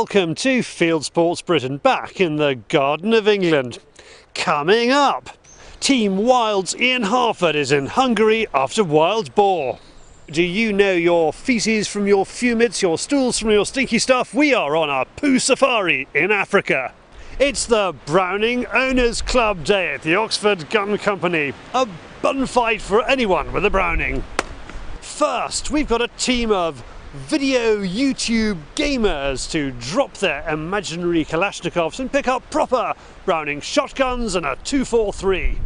welcome to Fieldsports Britain, back in the Garden of England. Coming up, Team Wild's Ian Harford is in Hungary after wild boar. Do you know your feces from your fewmets, your stools from your stinky stuff? We are on a poo safari in Africa. It's the Browning Owners Club Day at the Oxford Gun Company. A bun fight for anyone with a Browning. First, we've got a team of video YouTube gamers to drop their imaginary Kalashnikovs and pick up proper Browning shotguns and a 243.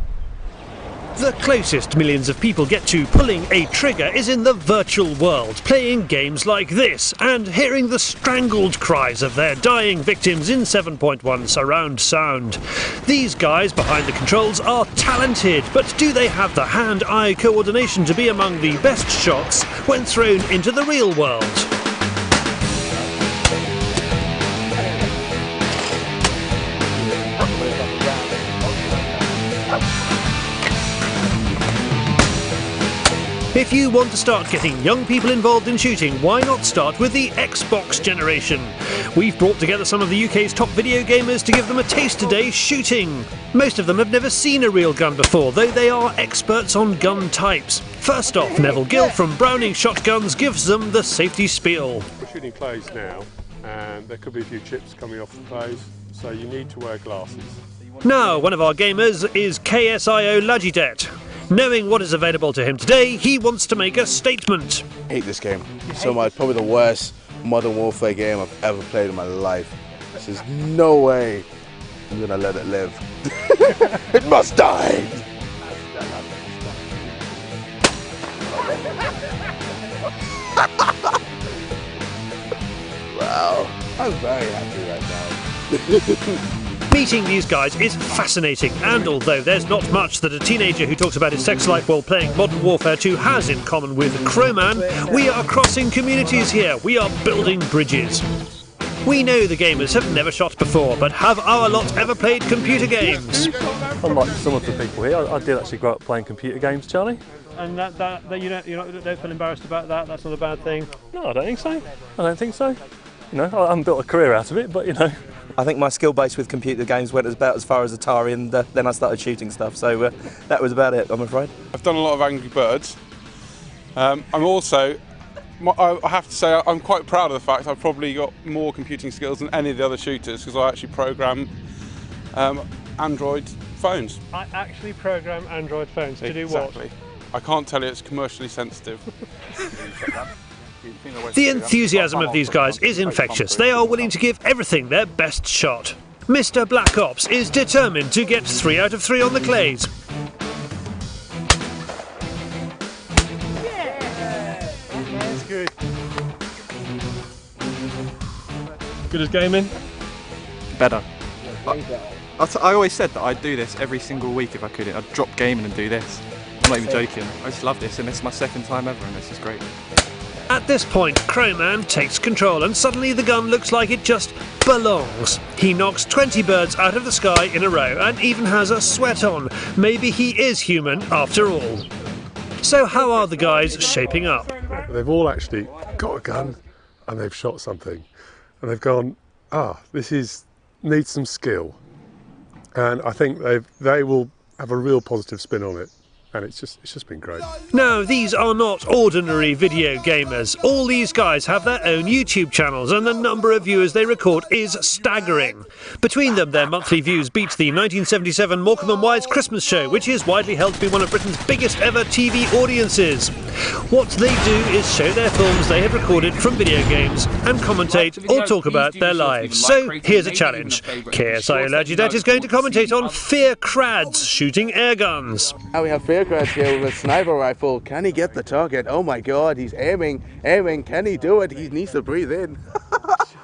The closest millions of people get to pulling a trigger is in the virtual world, playing games like this and hearing the strangled cries of their dying victims in 7.1 surround sound. These guys behind the controls are talented, but do they have the hand-eye coordination to be among the best shots when thrown into the real world? If you want to start getting young people involved in shooting, why not start with the Xbox generation? We've brought together some of the UK's top video gamers to give them a taste today shooting. Most of them have never seen a real gun before, though they are experts on gun types. First off, Neville Gill from Browning Shotguns gives them the safety spiel. We're shooting clothes now, and there could be a few chips coming off the clothes, so you need to wear glasses. Now, one of our gamers is KSIO Lajidet. Knowing what is available to him today, he wants to make a statement. I hate this game so much. Probably the worst Modern Warfare game I've ever played in my life. There's no way I'm gonna let it live. It must die! Wow, I'm very happy right now. Meeting these guys is fascinating, and although there's not much that a teenager who talks about his sex life while playing Modern Warfare 2 has in common with Crowman, we are crossing communities here. We are building bridges. We know the gamers have never shot before, but have our lot ever played computer games? Unlike some of the people here, I did actually grow up playing computer games, Charlie. And that you don't feel embarrassed about that? That's not a bad thing? No, I don't think so. I don't think so. You know, I haven't built a career out of it, but you know. I think my skill base with computer games went about as far as Atari, and then I started shooting stuff, so that was about it, I'm afraid. I've done a lot of Angry Birds. I have to say I'm quite proud of the fact I've probably got more computing skills than any of the other shooters, because I actually program Android phones. I actually program Android phones to do what? Exactly. I can't tell you, it's commercially sensitive. The enthusiasm of these guys is infectious. They are willing to give everything their best shot. Mr. Black Ops is determined to get 3 out of 3 on the clays. Yeah, that's good. Good as gaming? Better. I always said that I'd do this every single week if I could. I'd drop gaming and do this. I'm not even joking. I just love this, and it's my second time ever, and this is great. At this point, Crowman takes control, and suddenly the gun looks like it just belongs. He knocks 20 birds out of the sky in a row, and even has a sweat on. Maybe he is human after all. So how are the guys shaping up? They've all actually got a gun, and they've shot something, and they've gone, this needs some skill. And I think they will have a real positive spin on it. And it's just been great. Now, these are not ordinary video gamers. All these guys have their own YouTube channels, and the number of viewers they record is staggering. Between them, their monthly views beat the 1977 Morecambe and Wise Christmas show, which is widely held to be one of Britain's biggest ever TV audiences. What they do is show their films they have recorded from video games and commentate or talk about their lives. So here's a challenge. KSIO Lajidet is going to commentate on Fear Crads shooting air guns. Now we have Fear Crads here with a sniper rifle. Can he get the target? Oh my god, he's aiming. Can he do it? He needs to breathe in.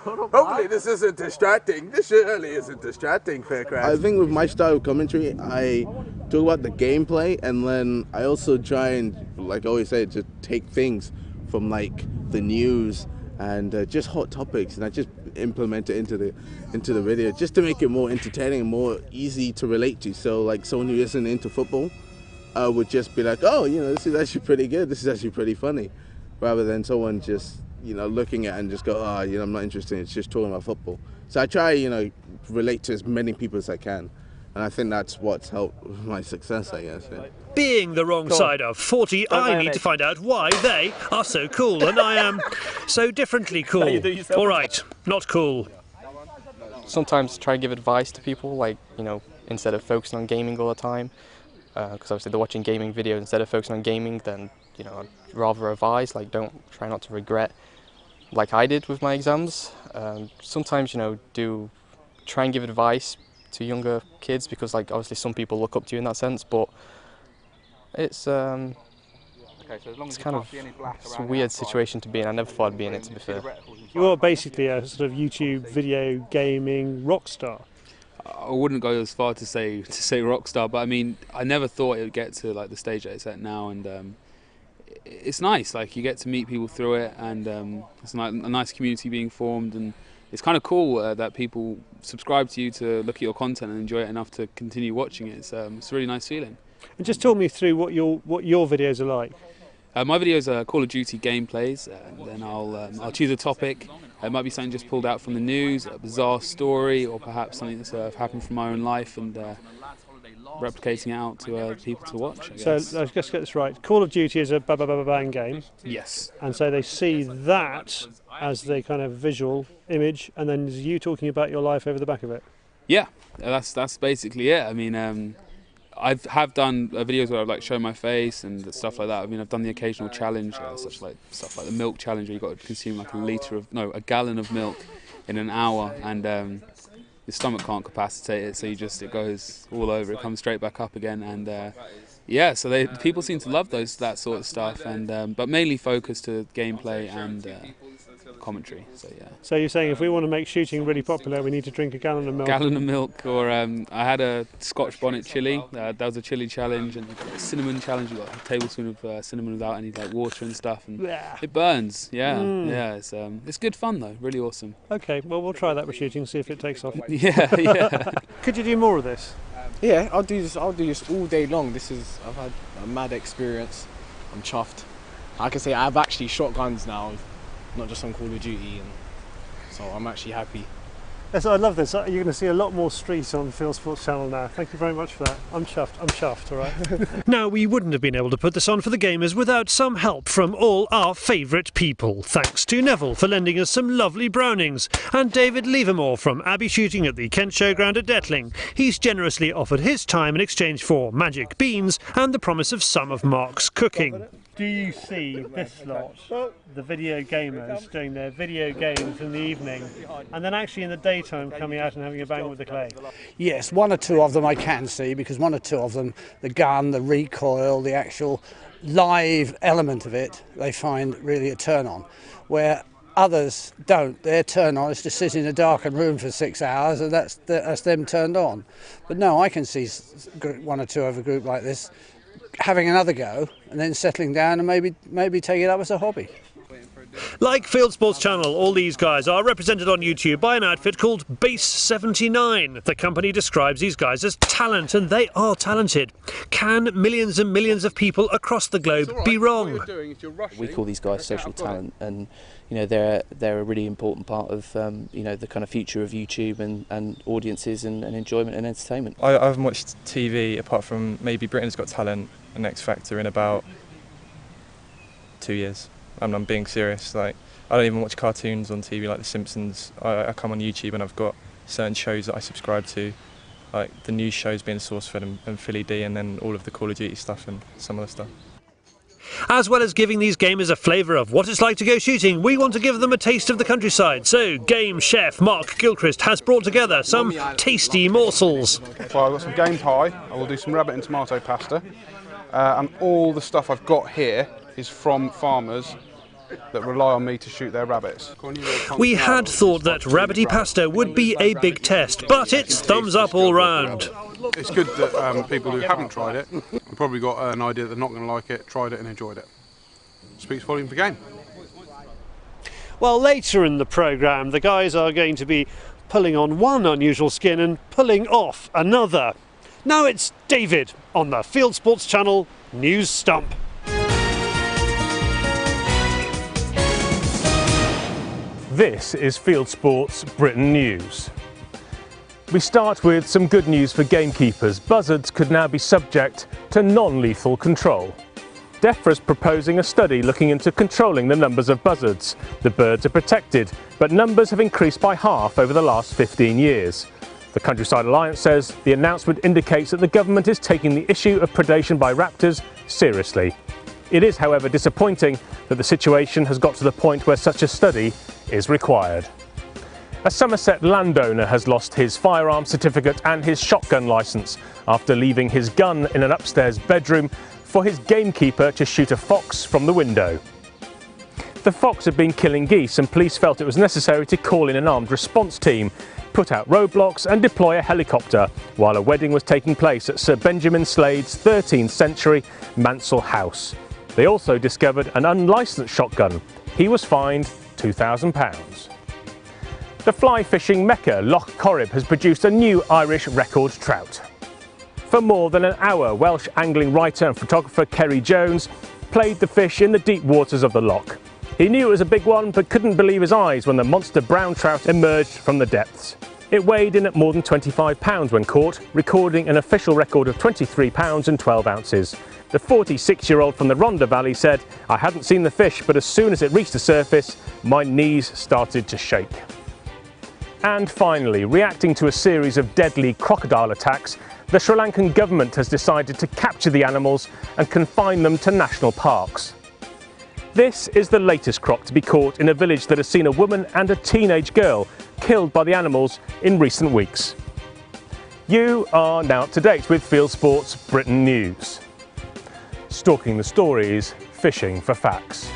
Hopefully this isn't distracting. This surely isn't distracting, Fear Crads. I think with my style of commentary, I talk about the gameplay, and then I also try and, like I always say, to take things from like the news and just hot topics, and I just implement it into the video just to make it more entertaining and more easy to relate to. So like someone who isn't into football would just be like, oh, you know, this is actually pretty good, this is actually pretty funny, rather than someone just looking at it and just go, I'm not interested. It's just talking about football. So I try, relate to as many people as I can. And I think that's what's helped my success, I guess. Yeah. Being the wrong side of 40, I need to find out why they are so cool and I am so differently cool. All right, not cool. Sometimes try and give advice to people, like, instead of focusing on gaming all the time, because obviously they're watching gaming videos. Instead of focusing on gaming, then I'd rather advise, like, try not to regret, like I did with my exams. Sometimes try and give advice to younger kids, because like obviously some people look up to you in that sense, but it's kind of a weird situation to be in. I never thought I'd be in it, to be fair. You are basically a sort of YouTube video gaming rock star. I wouldn't go as far to say rock star, but I mean, I never thought it would get to like the stage that it's at now, and it's nice. Like, you get to meet people through it, and it's a nice community being formed, and it's kind of cool that people subscribe to you to look at your content and enjoy it enough to continue watching it. It's a really nice feeling. And just talk me through what your videos are like. My videos are Call of Duty gameplays, and then I'll choose a topic. It might be something just pulled out from the news, a bizarre story, or perhaps something that's happened from my own life, and replicating it out to people to watch, I guess. So let's just get this right. Call of Duty is a bang game. Yes. And so they see that as the kind of visual image, and then you talking about your life over the back of it. Yeah, that's basically it. I mean, I have done videos where I've like shown my face and stuff like that. I mean, I've done the occasional challenge, stuff like the milk challenge, where you've got to consume like a gallon of milk in an hour, and your stomach can't capacitate it, so it goes all over. It comes straight back up again, and yeah. So people seem to love that sort of stuff, and but mainly focused to gameplay and commentary. So yeah. So you're saying if we want to make shooting really popular, we need to drink a gallon of milk? Gallon of milk, or I had a Scotch bonnet chili. That was a chili challenge, and a cinnamon challenge. You got a tablespoon of cinnamon without any like water and stuff, and it burns. Yeah, yeah. It's good fun though. Really awesome. Okay, well we'll try that with shooting, see if it takes off. Yeah. Could you do more of this? Yeah, I'll do this all day long. I've had a mad experience. I'm chuffed. I can say I've actually shot guns now, not just on Call of Duty, and so I'm actually happy. Yes, I love this. You're going to see a lot more streets on the Fieldsports channel now. Thank you very much for that. I'm chuffed, all right? Now, we wouldn't have been able to put this on for the gamers without some help from all our favourite people. Thanks to Neville for lending us some lovely brownings, and David Levermore from Abbey Shooting at the Kent Showground at Detling. He's generously offered his time in exchange for magic beans and the promise of some of Mark's cooking. Do you see this lot, the video gamers, doing their video games in the evening, and then actually in the daytime coming out and having a bang with the clay? Yes, one or two of them I can see, because one or two of them, the gun, the recoil, the actual live element of it, they find really a turn on, where others don't. Their turn on is to sit in a darkened room for 6 hours, and that's them turned on. But no, I can see one or two of a group like this having another go and then settling down and maybe take it up as a hobby. Like Fieldsports Channel, all these guys are represented on YouTube by an outfit called Base 79. The company describes these guys as talent, and they are talented. Can millions and millions of people across the globe be wrong? We call these guys social talent, and they're a really important part of the kind of future of YouTube and audiences and enjoyment and entertainment. I haven't watched TV apart from maybe Britain's Got Talent and X Factor in about 2 years. I'm being serious. Like, I don't even watch cartoons on TV like The Simpsons. I come on YouTube and I've got certain shows that I subscribe to, like the news shows being Sourcefed and Philly D, and then all of the Call of Duty stuff and some other stuff. As well as giving these gamers a flavour of what it's like to go shooting, we want to give them a taste of the countryside. So, game chef Mark Gilchrist has brought together some tasty morsels. Well, I've got some game pie. I will do some rabbit and tomato pasta. And all the stuff I've got here is from farmers that rely on me to shoot their rabbits. We had thought that rabbity pasta would be a big test, but it's thumbs up all round. It's good that people who haven't tried it have probably got an idea that they're not going to like it, tried it and enjoyed it. Speaks volume for game. Well, later in the programme, the guys are going to be pulling on one unusual skin and pulling off another. Now it's David on the Fieldsports Channel News Stump. This is Fieldsports Britain News. We start with some good news for gamekeepers. Buzzards could now be subject to non-lethal control. DEFRA's proposing a study looking into controlling the numbers of buzzards. The birds are protected, but numbers have increased by half over the last 15 years. The Countryside Alliance says the announcement indicates that the government is taking the issue of predation by raptors seriously. It is, however, disappointing that the situation has got to the point where such a study is required. A Somerset landowner has lost his firearm certificate and his shotgun licence after leaving his gun in an upstairs bedroom for his gamekeeper to shoot a fox from the window. The fox had been killing geese and police felt it was necessary to call in an armed response team, put out roadblocks and deploy a helicopter while a wedding was taking place at Sir Benjamin Slade's 13th century Mansell House. They also discovered an unlicensed shotgun. He was fined £2,000. The fly fishing mecca Loch Corrib has produced a new Irish record trout. For more than an hour, Welsh angling writer and photographer Kerry Jones played the fish in the deep waters of the loch. He knew it was a big one but couldn't believe his eyes when the monster brown trout emerged from the depths. It weighed in at more than 25 pounds when caught, recording an official record of 23 pounds and 12 ounces. The 46-year-old from the Rhondda Valley said, "I hadn't seen the fish, but as soon as it reached the surface, my knees started to shake." And finally, reacting to a series of deadly crocodile attacks, the Sri Lankan government has decided to capture the animals and confine them to national parks. This is the latest croc to be caught in a village that has seen a woman and a teenage girl killed by the animals in recent weeks. You are now up to date with Fieldsports Britain News. Stalking the stories, fishing for facts.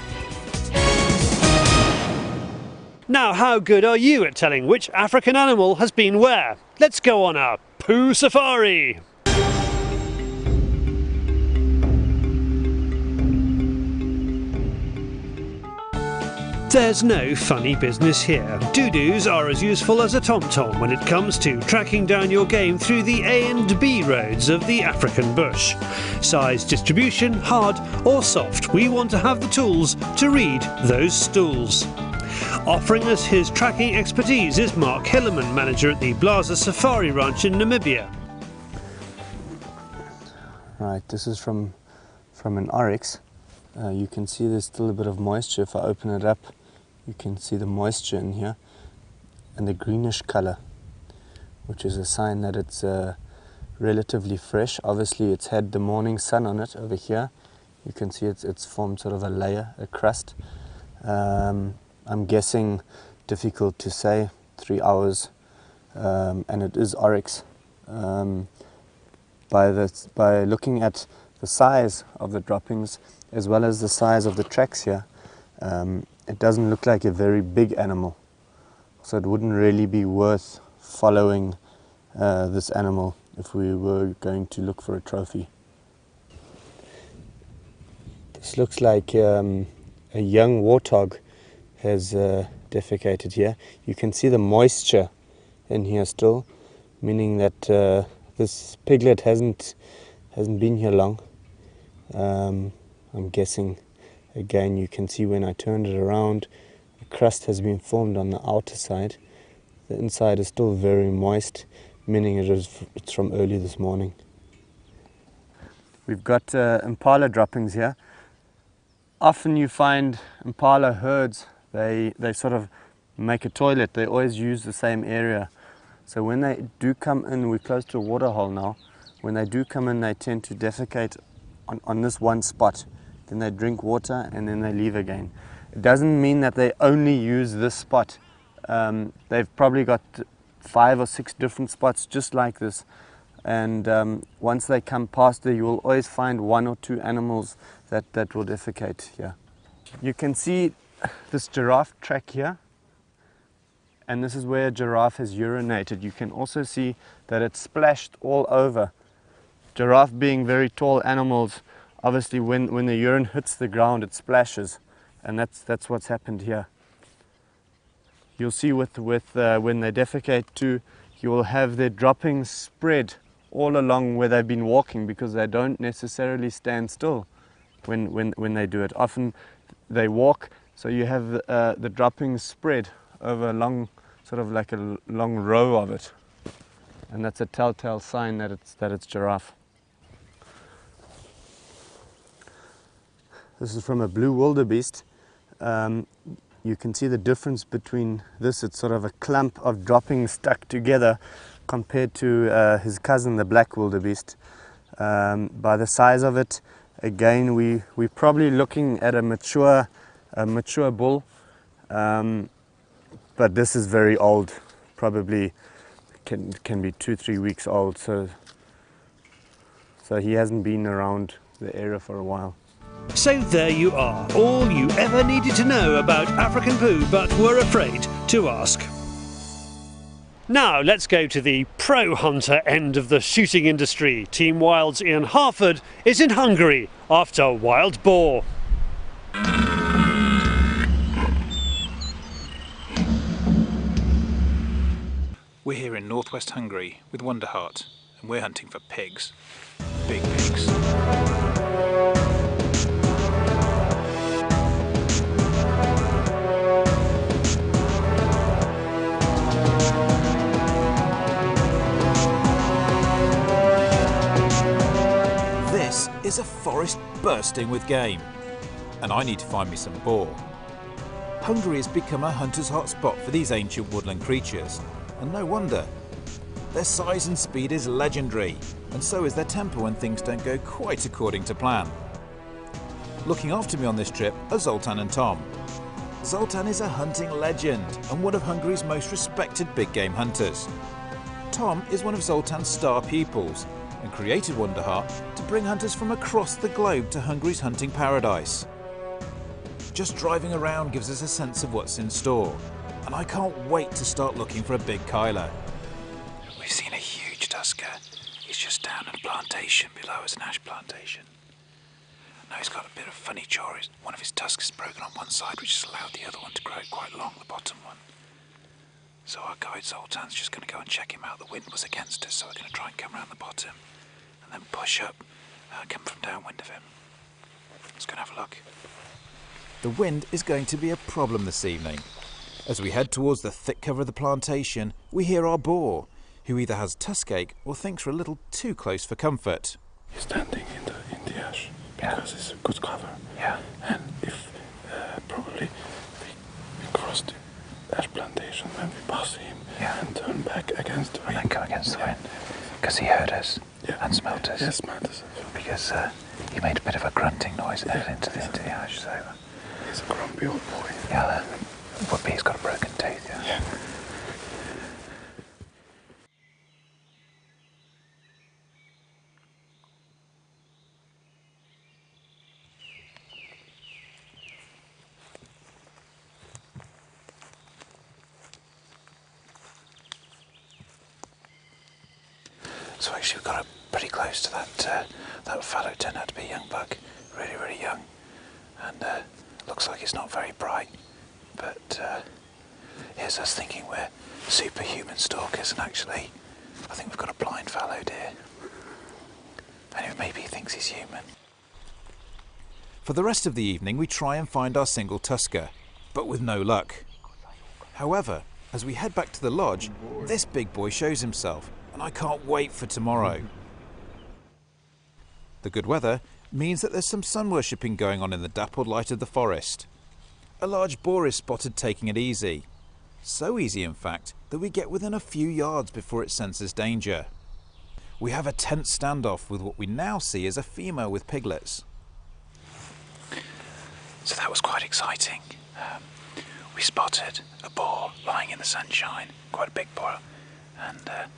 Now, how good are you at telling which African animal has been where? Let's go on a poo safari! There's no funny business here. Doo-doos are as useful as a tom-tom when it comes to tracking down your game through the A and B roads of the African bush. Size distribution, hard or soft, we want to have the tools to read those stools. Offering us his tracking expertise is Mark Hillerman, manager at the Blaza Safari Ranch in Namibia. Right, this is from an oryx. You can see there's still a bit of moisture. If I open it up, you can see the moisture in here and the greenish color, which is a sign that it's relatively fresh. Obviously it's had the morning sun on it over here. You can see it's formed sort of a layer, a crust. I'm guessing, difficult to say, 3 hours, and it is oryx. By looking at the size of the droppings as well as the size of the tracks here, it doesn't look like a very big animal, so it wouldn't really be worth following this animal if we were going to look for a trophy. This looks like a young warthog has defecated here. You can see the moisture in here still, meaning that this piglet hasn't been here long. I'm guessing, again, you can see when I turned it around, a crust has been formed on the outer side. The inside is still very moist, meaning it's from early this morning. We've got impala droppings here. Often you find impala herds, they sort of make a toilet. They always use the same area. So when they do come in, we're close to a waterhole now, when they do come in, they tend to defecate on this one spot. Then they drink water and then they leave again. It doesn't mean that they only use this spot. They've probably got 5 or 6 different spots just like this. And once they come past there, you will always find 1 or 2 animals that will defecate here. You can see this giraffe track here. And this is where a giraffe has urinated. You can also see that it's splashed all over. Giraffe being very tall animals, obviously when the urine hits the ground it splashes, and that's what's happened here. You'll see with when they defecate too, you will have their droppings spread all along where they've been walking, because they don't necessarily stand still when they do it. Often they walk, so you have the droppings spread over a long, sort of like a long row of it. And that's a telltale sign that it's giraffe. This is from a blue wildebeest. You can see the difference between this. It's sort of a clump of droppings stuck together compared to his cousin, the black wildebeest. By the size of it, again, we're probably looking at a mature bull, but this is very old, probably can be 2-3 weeks old, so he hasn't been around the area for a while. So there you are, all you ever needed to know about African poo but were afraid to ask. Now let's go to the pro hunter end of the shooting industry. Team Wild's Ian Harford is in Hungary after wild boar. We're here in northwest Hungary with Wonderheart, and we're hunting for pigs. Big pigs. This is a forest bursting with game, and I need to find me some boar. Hungary has become a hunter's hotspot for these ancient woodland creatures, and no wonder. Their size and speed is legendary, and so is their temper when things don't go quite according to plan. Looking after me on this trip are Zoltan and Tom. Zoltan is a hunting legend and one of Hungary's most respected big game hunters. Tom is one of Zoltan's star pupils and created Wonderheart to bring hunters from across the globe to Hungary's hunting paradise. Just driving around gives us a sense of what's in store, and I can't wait to start looking for a big kyler. We've seen a huge tusker. He's just down in a plantation below us, an ash plantation. Now he's got a bit of funny jaw. One of his tusks is broken on one side, which has allowed the other one to grow quite long, the bottom one. So our guide Zoltan's just going to go and check him out. The wind was against us, so we're going to try and come around the bottom and then push up, come from downwind of him. Let's go and have a look. The wind is going to be a problem this evening. As we head towards the thick cover of the plantation, we hear our boar, who either has tusk ache or thinks we're a little too close for comfort. He's standing in the ash because it's a good cover. Yeah. And if probably we cross the ash plantation when we pass him and turn back against the wind. And then go against the wind. Because he heard us and smelt us. Yeah, smelt us. Because he made a bit of a grunting noise into the ash. So he's a grumpy old boy. Yeah, would be. He's got a broken tooth. Yeah. So actually, we've got pretty close to that fallow turned out to be a young buck, really, really young, and looks like it's not very bright. But here's us thinking we're superhuman stalkers, and actually, I think we've got a blind fallow deer. And maybe he thinks he's human. For the rest of the evening, we try and find our single tusker, but with no luck. However, as we head back to the lodge, this big boy shows himself, and I can't wait for tomorrow. The good weather means that there's some sun worshipping going on in the dappled light of the forest. A large boar is spotted taking it easy. So easy, in fact, that we get within a few yards before it senses danger. We have a tense standoff with what we now see as a female with piglets. So that was quite exciting. We spotted a boar lying in the sunshine, quite a big boar,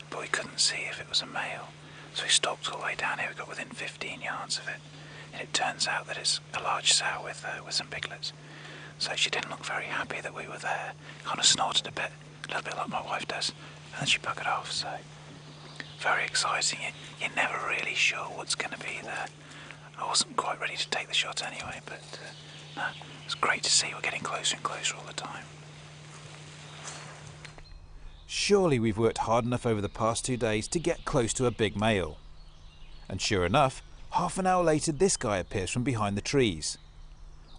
but we couldn't see if it was a male. So we stalked all the way down here. We got within 15 yards of it, and it turns out that it's a large sow with some piglets. So she didn't look very happy that we were there. Kind of snorted a little bit like my wife does, and then she buggered off. So very exciting. You're never really sure what's going to be there. I wasn't quite ready to take the shot anyway, but no, it's great to see we're getting closer and closer all the time. Surely we've worked hard enough over the past 2 days to get close to a big male. And sure enough, half an hour later this guy appears from behind the trees.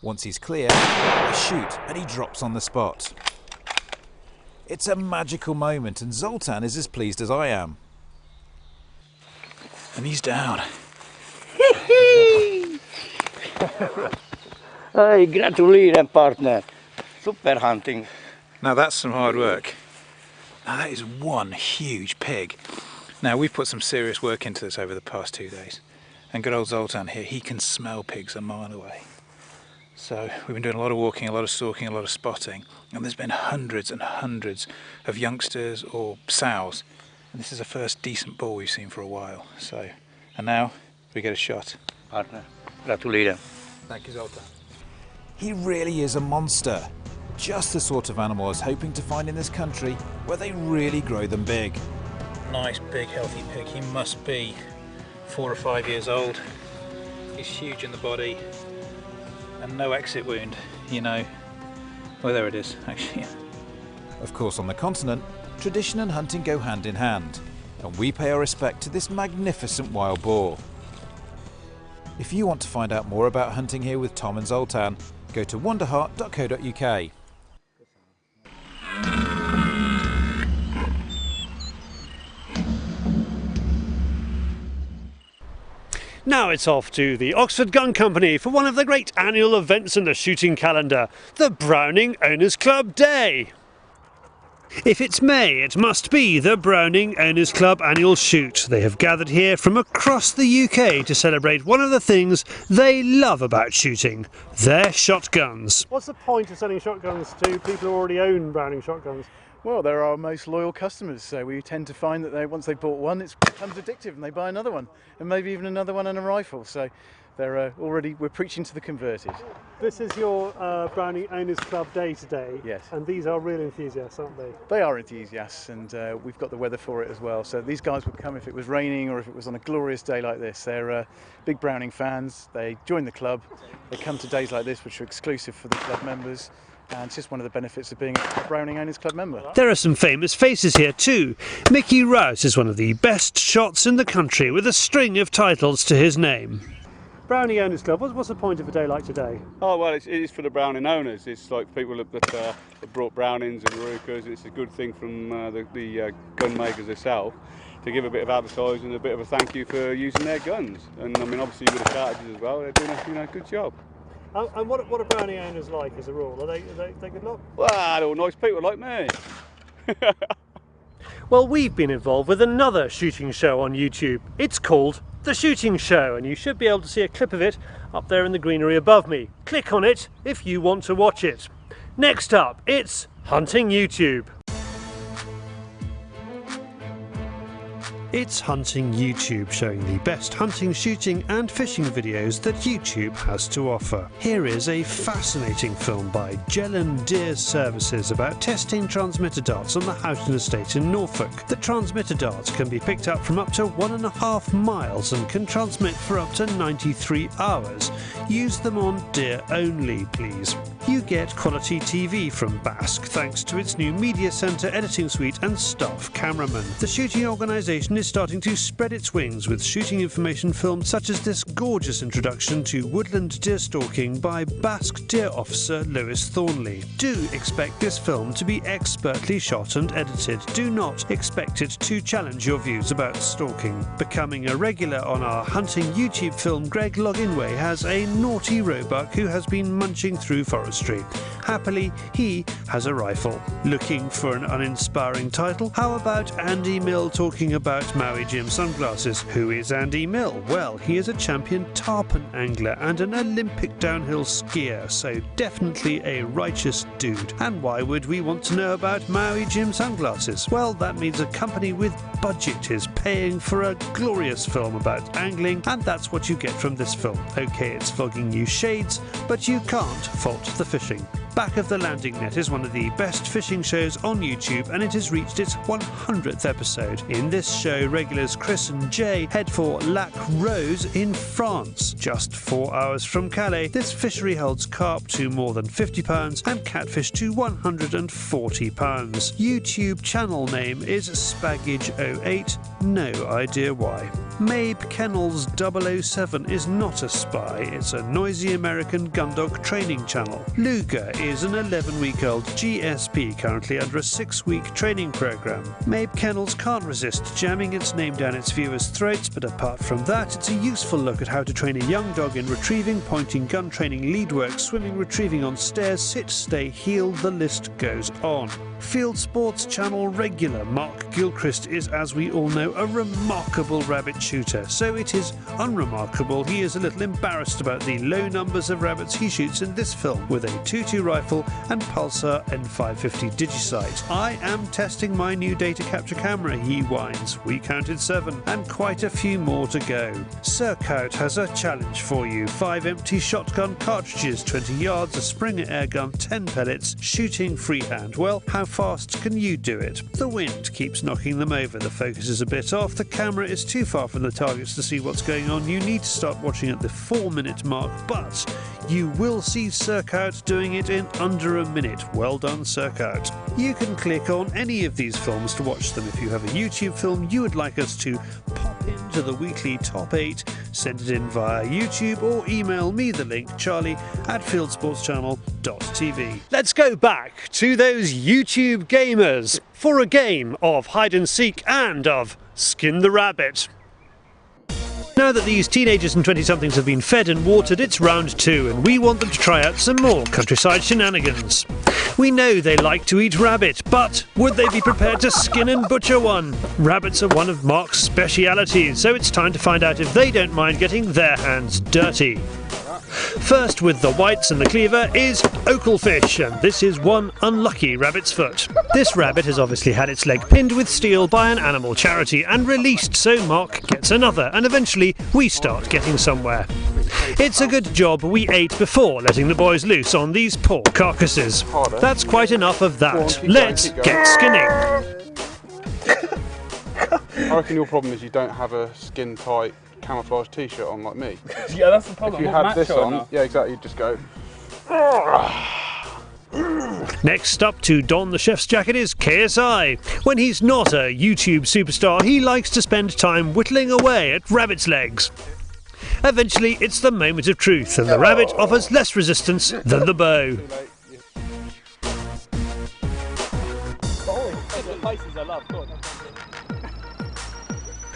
Once he's clear, I shoot and he drops on the spot. It's a magical moment, and Zoltan is as pleased as I am. And he's down. Hey, gratulieren, partner. Super hunting. Now that's some hard work. Now that is one huge pig. Now we've put some serious work into this over the past 2 days. And good old Zoltan here, he can smell pigs a mile away. So we've been doing a lot of walking, a lot of stalking, a lot of spotting. And there's been hundreds and hundreds of youngsters or sows. And this is the first decent bull we've seen for a while. So, and now we get a shot. Partner, gratulieren. Thank you, Zoltan. He really is a monster. Just the sort of animal I was hoping to find in this country where they really grow them big. Nice big healthy pig. He must be 4 or 5 years old. He's huge in the body and no exit wound, you know. Well, there it is, actually. Of course, on the continent, tradition and hunting go hand in hand, and we pay our respect to this magnificent wild boar. If you want to find out more about hunting here with Tom and Zoltan, go to wanderheart.co.uk. Now it's off to the Oxford Gun Company for one of the great annual events in the shooting calendar, the Browning Owners Club Day. If it's May, it must be the Browning Owners Club annual shoot. They have gathered here from across the UK to celebrate one of the things they love about shooting, their shotguns. What's the point of selling shotguns to people who already own Browning shotguns? Well, they're our most loyal customers, so we tend to find that once they've bought one, it becomes addictive and they buy another one, and maybe even another one and a rifle. So they're we're preaching to the converted. This is your Browning Owners Club Day today. Yes. And these are real enthusiasts, aren't they? They are enthusiasts, and we've got the weather for it as well. So these guys would come if it was raining or if it was on a glorious day like this. They're big Browning fans. They join the club. They come to days like this, which are exclusive for the club members. And it's just one of the benefits of being a Browning Owners Club member. There are some famous faces here too. Mickey Rouse is one of the best shots in the country with a string of titles to his name. Browning Owners Club, what's the point of a day like today? Oh, well, it is for the Browning owners. It's like people that brought Brownings and Rukas. It's a good thing from the gun makers themselves to give a bit of advertising and a bit of a thank you for using their guns. And I mean, obviously with the cartridges as well, they're doing a good job. And what are Browning owners like as a rule? Are they good lot? Well, they're all nice people like me. Well, we've been involved with another shooting show on YouTube. It's called The Shooting Show, and you should be able to see a clip of it up there in the greenery above me. Click on it if you want to watch it. Next up, it's Hunting YouTube. It's Hunting YouTube, showing the best hunting, shooting and fishing videos that YouTube has to offer. Here is a fascinating film by Gel & Deer Services about testing transmitter darts on the Houghton estate in Norfolk. The transmitter darts can be picked up from up to 1.5 miles and can transmit for up to 93 hours. Use them on deer only, please. You get quality TV from Basque thanks to its new media centre, editing suite and staff cameraman. The shooting organisation is starting to spread its wings with shooting information filmed such as this gorgeous introduction to woodland deer stalking by Basque deer officer Lewis Thornley. Do expect this film to be expertly shot and edited. Do not expect it to challenge your views about stalking. Becoming a regular on our hunting YouTube film, Greg Loginway has a naughty roebuck who has been munching through forestry. Happily, he has a rifle. Looking for an uninspiring title? How about Andy Mill talking about Maui Jim sunglasses? Who is Andy Mill? Well, he is a champion tarpon angler and an Olympic downhill skier, so definitely a righteous dude. And why would we want to know about Maui Jim sunglasses? Well, that means a company with budget is paying for a glorious film about angling, and that's what you get from this film. Okay, it's flogging you shades, but you can't fault the fishing. Back of the Landing Net is one of the best fishing shows on YouTube, and it has reached its 100th episode. In this show, regulars Chris and Jay head for Lac Rose in France. Just 4 hours from Calais, this fishery holds carp to more than £50 and catfish to £140. YouTube channel name is Spaggage08, no idea why. Mabe Kennel's 007 is not a spy, it's a noisy American gun dog training channel. Luger is an 11-week-old GSP currently under a 6-week training program. Mabe Kennels can't resist jamming its name down its viewers' throats, but apart from that, it's a useful look at how to train a young dog in retrieving, pointing, gun training, lead work, swimming, retrieving on stairs, sit, stay, heel, the list goes on. Fieldsports Channel regular Mark Gilchrist is, as we all know, a remarkable rabbit shooter, so it is unremarkable he is a little embarrassed about the low numbers of rabbits he shoots in this film with a 2.2 rifle and Pulsar N550 Digisight. I am testing my new data capture camera, he whines. We counted 7 and quite a few more to go. Surcout has a challenge for you. 5 empty shotgun cartridges, 20 yards, a Springer airgun, 10 pellets, shooting freehand. Well, how fast can you do it? The wind keeps knocking them over, the focus is a bit off, the camera is too far from the targets to see what's going on. You need to start watching at the 4-minute mark, but you will see Surcout doing it in under a minute. Well done, Surcout. You can click on any of these films to watch them. If you have a YouTube film you would like us to pop into the weekly top 8, send it in via YouTube or email me the link, charlie@fieldsportschannel.tv. Let's go back to those YouTube gamers for a game of hide and seek and of skin the rabbit. Now that these teenagers and 20-somethings have been fed and watered, it's round 2 and we want them to try out some more countryside shenanigans. We know they like to eat rabbit, but would they be prepared to skin and butcher one? Rabbits are one of Mark's specialities, so it's time to find out if they don't mind getting their hands dirty. First, with the whites and the cleaver, is Oakelfish, and this is one unlucky rabbit's foot. This rabbit has obviously had its leg pinned with steel by an animal charity and released, so Mark gets another, and eventually we start getting somewhere. It's a good job we ate before letting the boys loose on these poor carcasses. That's quite enough of that. Let's get skinning. I reckon your problem is you don't have a skin-tight camouflage t-shirt on like me. Yeah, that's the problem. If you had this on, yeah, exactly, you'd just go. Next up to don the chef's jacket is KSI. When he's not a YouTube superstar, he likes to spend time whittling away at rabbit's legs. Eventually, it's the moment of truth, and the rabbit offers less resistance than the bow.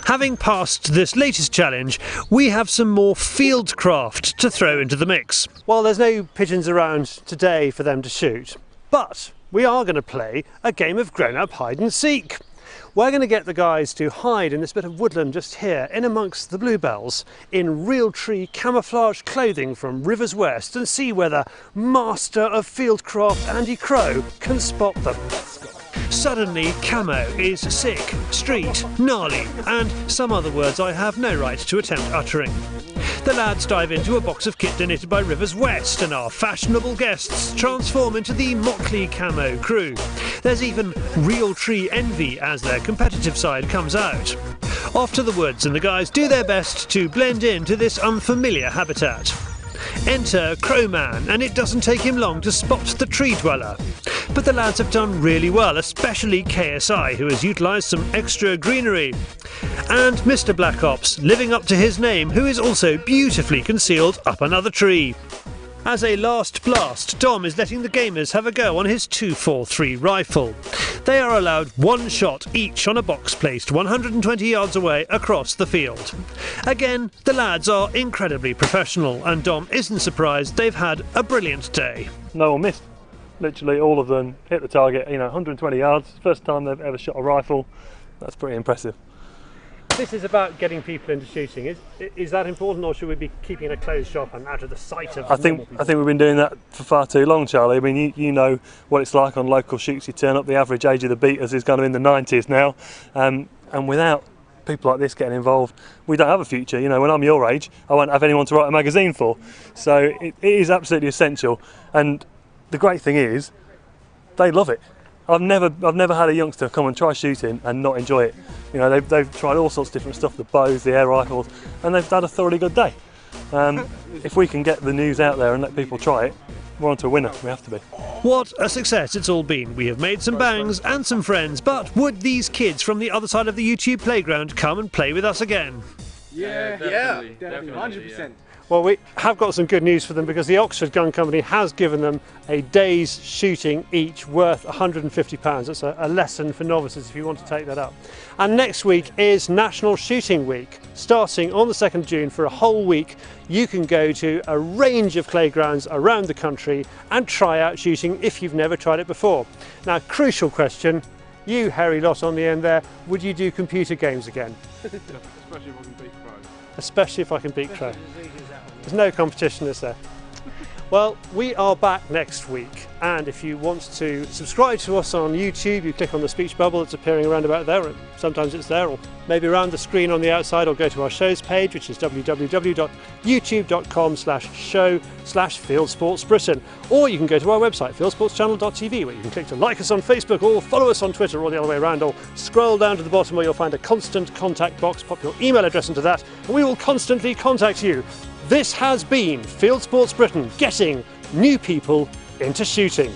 Having passed this latest challenge, we have some more fieldcraft to throw into the mix. Well, there's no pigeons around today for them to shoot, but we are going to play a game of grown-up hide and seek. We're going to get the guys to hide in this bit of woodland just here, in amongst the bluebells, in real tree camouflage clothing from Rivers West, and see whether Master of Fieldcraft Andy Crow can spot them. Suddenly, camo is sick, street, gnarly, and some other words I have no right to attempt uttering. The lads dive into a box of kit donated by Rivers West, and our fashionable guests transform into the motley camo crew. There's even real tree envy as their competitive side comes out. Off to the woods, and the guys do their best to blend into this unfamiliar habitat. Enter Crowman, and it doesn't take him long to spot the tree dweller. But the lads have done really well, especially KSI, who has utilised some extra greenery. And Mr. Black Ops, living up to his name, who is also beautifully concealed up another tree. As a last blast, Dom is letting the gamers have a go on his 243 rifle. They are allowed one shot each on a box placed 120 yards away across the field. Again, the lads are incredibly professional, and Dom isn't surprised they've had a brilliant day. No one missed. Literally all of them hit the target, 120 yards. First time they've ever shot a rifle. That's pretty impressive. This is about getting people into shooting. Is that important, or should we be keeping a closed shop and out of the sight of I think we've been doing that for far too long, Charlie. I mean, you know what it's like on local shoots. You turn up, the average age of the beaters is kind of in the 90s now, and without people like this getting involved, we don't have a future. When I'm your age, I won't have anyone to write a magazine for. So it is absolutely essential. And the great thing is, they love it. I've never had a youngster come and try shooting and not enjoy it. They've tried all sorts of different stuff, the bows, the air rifles, and they've had a thoroughly good day. If we can get the news out there and let people try it, we're on to a winner. We have to be. What a success it's all been. We have made some bangs and some friends, but would these kids from the other side of the YouTube playground come and play with us again? Yeah, definitely, 100%. Well, we have got some good news for them because the Oxford Gun Company has given them a day's shooting each worth £150. That's a lesson for novices if you want to take that up. And next week is National Shooting Week. Starting on the 2nd of June for a whole week, you can go to a range of playgrounds around the country and try out shooting if you've never tried it before. Now, crucial question, you hairy lot on the end there, would you do computer games again? Especially if I can beat Crow. Especially if I can beat Crow. There's no competition, is there? Well, we are back next week, and if you want to subscribe to us on YouTube, you click on the speech bubble that's appearing around about there, or sometimes it's there, or maybe around the screen on the outside, or go to our shows page, which is www.youtube.com/show/Fieldsports Britain, or you can go to our website, fieldsportschannel.tv, where you can click to like us on Facebook, or follow us on Twitter, or the other way around, or scroll down to the bottom where you'll find a constant contact box, pop your email address into that, and we will constantly contact you. This has been Fieldsports Britain, getting new people into shooting.